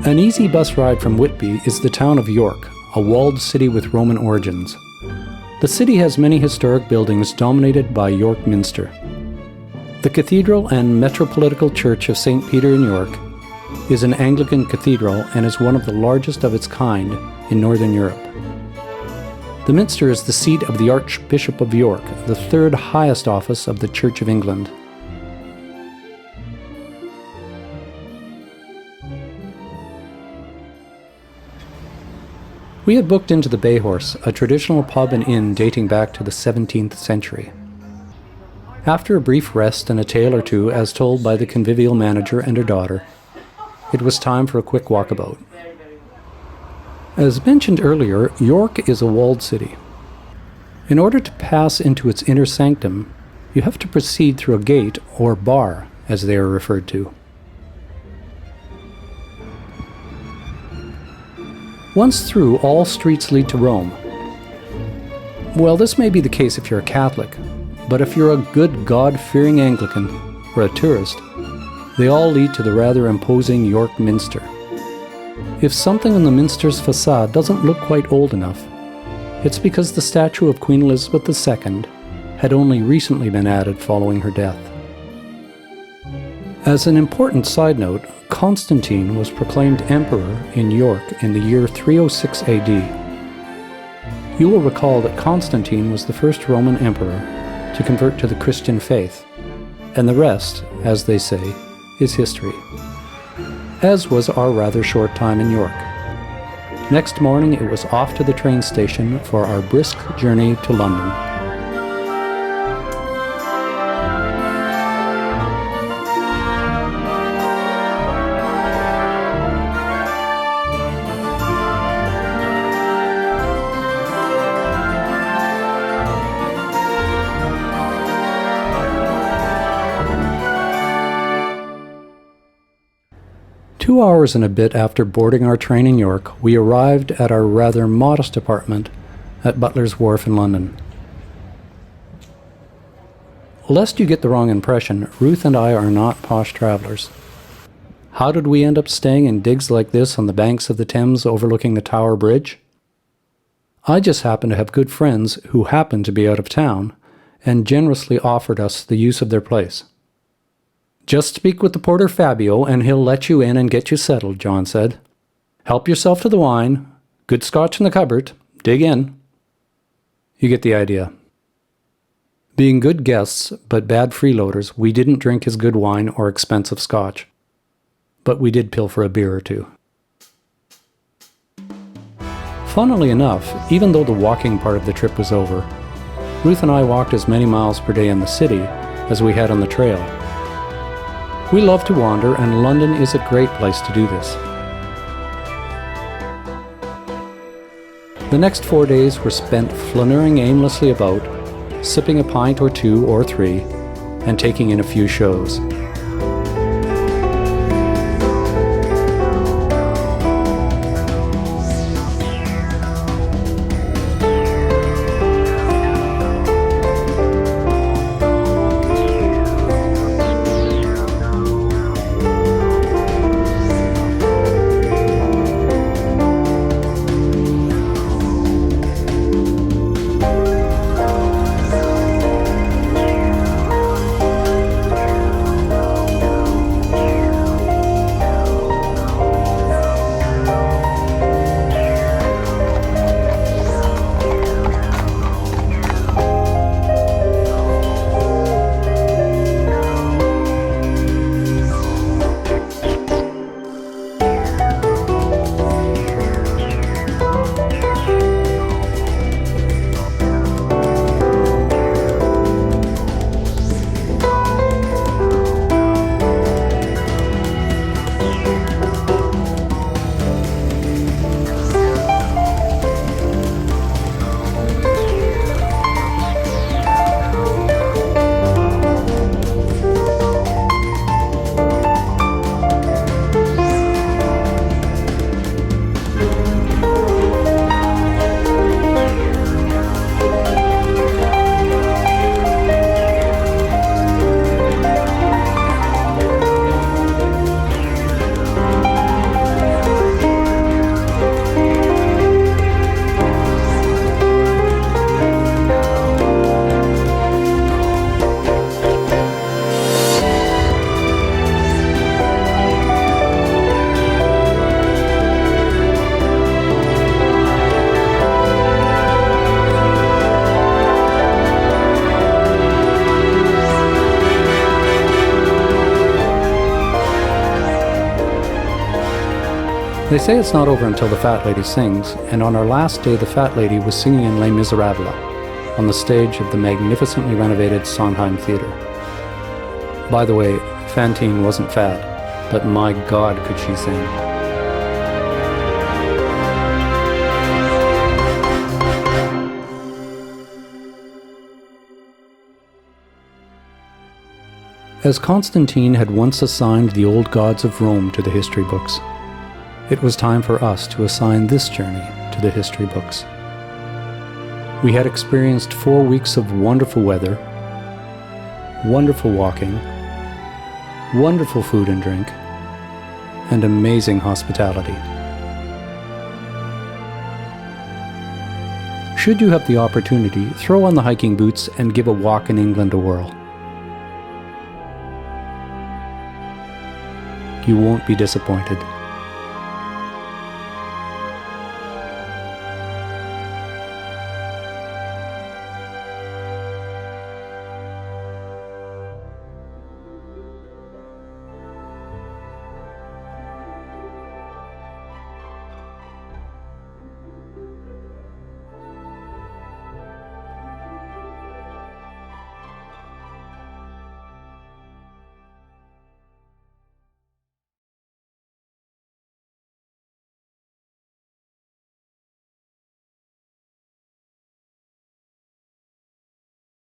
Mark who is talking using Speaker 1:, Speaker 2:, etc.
Speaker 1: An easy bus ride from Whitby is the town of York, a walled city with Roman origins. The city has many historic buildings dominated by York Minster. The Cathedral and Metropolitical Church of St. Peter in York is an Anglican cathedral and is one of the largest of its kind in Northern Europe. The Minster is the seat of the Archbishop of York, the third highest office of the Church of England. We had booked into the Bay Horse, a traditional pub and inn dating back to the 17th century. After a brief rest and a tale or two as told by the convivial manager and her daughter, it was time for a quick walkabout. As mentioned earlier, York is a walled city. In order to pass into its inner sanctum, you have to proceed through a gate, or bar, as they are referred to. Once through, all streets lead to Rome. Well, this may be the case if you're a Catholic, but if you're a good God-fearing Anglican or a tourist, they all lead to the rather imposing York Minster. If something on the Minster's facade doesn't look quite old enough, it's because the statue of Queen Elizabeth II had only recently been added following her death. As an important side note, Constantine was proclaimed emperor in York in the year 306 AD. You will recall that Constantine was the first Roman emperor to convert to the Christian faith, and the rest, as they say, is history. As was our rather short time in York. Next morning it was off to the train station for our brisk journey to London. 2 hours and a bit after boarding our train in York, we arrived at our rather modest apartment at Butler's Wharf in London. Lest you get the wrong impression, Ruth and I are not posh travelers. How did we end up staying in digs like this on the banks of the Thames overlooking the Tower Bridge? I just happened to have good friends who happened to be out of town and generously offered us the use of their place. "Just speak with the porter Fabio and he'll let you in and get you settled," John said. "Help yourself to the wine. Good scotch in the cupboard. Dig in." You get the idea. Being good guests but bad freeloaders, we didn't drink his good wine or expensive scotch. But we did pilfer a beer or two. Funnily enough, even though the walking part of the trip was over, Ruth and I walked as many miles per day in the city as we had on the trail. We love to wander, and London is a great place to do this. The next 4 days were spent flaneuring aimlessly about, sipping a pint or two or three, and taking in a few shows. They say it's not over until the Fat Lady sings, and on our last day the Fat Lady was singing in Les Miserables, on the stage of the magnificently renovated Sondheim Theatre. By the way, Fantine wasn't fat, but my God could she sing. As Constantine had once assigned the old gods of Rome to the history books, it was time for us to assign this journey to the history books. We had experienced 4 weeks of wonderful weather, wonderful walking, wonderful food and drink, and amazing hospitality. Should you have the opportunity, throw on the hiking boots and give a walk in England a whirl. You won't be disappointed.